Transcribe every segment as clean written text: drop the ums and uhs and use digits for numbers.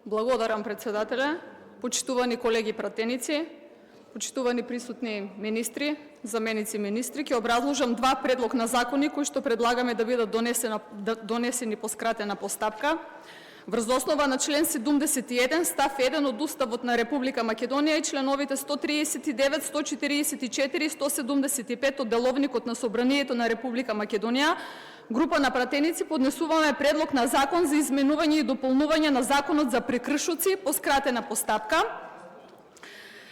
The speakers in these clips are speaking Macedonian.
Благодарам, председателе. Почитувани колеги пратеници, почитувани присутни министри, заменици министри, ќе образложам два предлог на закони кои што предлагаме да бидат донесени по скратена постапка. Врз основа на член 71 став 1 од Уставот на Република Македонија и членовите 139, 144 и 175 од Деловникот на Собранието на Република Македонија, група на пратеници поднесуваме предлог на закон за изменување и дополнување на Законот за прекршоци по скратена постапка.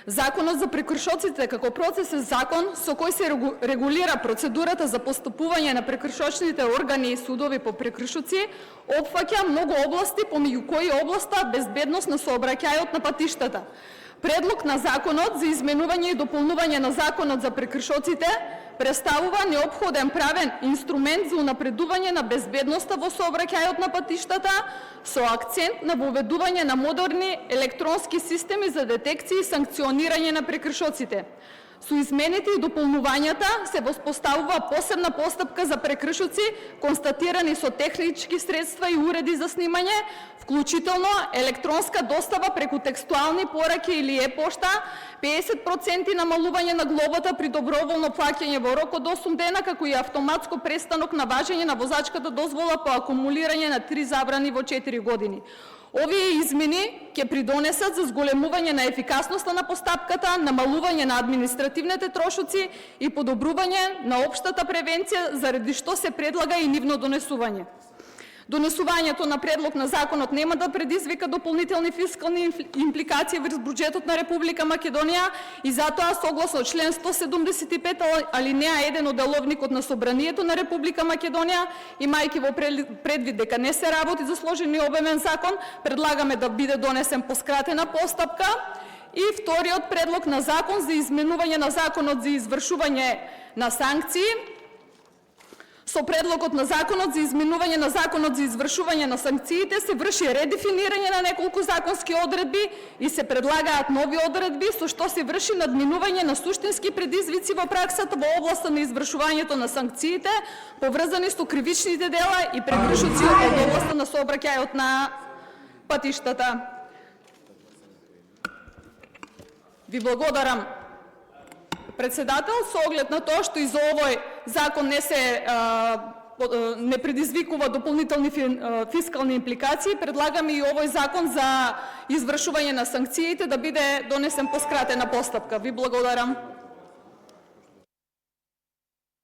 Законот за прекршоците како процесен закон со кој се регулира процедурата за постапување на прекршочните органи и судови по прекршоци опфаќа многу области, помеѓу кои областа безбедност на сообраќајот на патиштата. Предлог на законот за изменување и дополнување на Законот за прекршоците представува неопходен правен инструмент за унапредување на безбедноста во сообраќајот на патиштата со акцент на воведување на модерни електронски системи за детекција и санкционирање на прекршоците. Со измените и дополнувањата се воспоставува посебна постапка за прекршоци констатирани со технички средства и уреди за снимање, вклучително електронска достава преку текстуални пораки или e-пошта, 50% намалување на глобата при доброволно плаќање во рок од 8 дена, како и автоматско престанок на важење на возачката дозвола по акумулирање на 3 забрани во 4 години. Овие измени ќе придонесат за зголемување на ефикасноста на постапката, намалување на административните трошоци и подобрување на општата превенција, заради што се предлага и нивно донесување. Донесувањето на предлог на законот нема да предизвика дополнителни фискални импликации врз буџетот на Република Македонија и затоа согласно член 175 алинеа 1 од Деловникот на Собранието на Република Македонија, имајќи во предвид дека не се работи за сложен и обемен закон, предлагаме да биде донесен по скратена постапка. И вториот предлог на закон за изменување на Законот за извршување на санкции. Со предлогот на Законот за изменување на Законот за извршување на санкциите се врши редефинирање на неколку законски одредби и се предлагаат нови одредби, со што се врши надминување на суштински предизвици во праксата во областа на извршувањето на санкциите, поврзани со кривичните дела и прекршоци од областа на сообраќајот на патиштата. Ви благодарам, председател, со оглед на тоа што и за овој закон не предизвикува дополнителни фискални импликации, предлагаме и овој закон за извршување на санкциите да биде донесен по скратена постапка. Ви благодарам.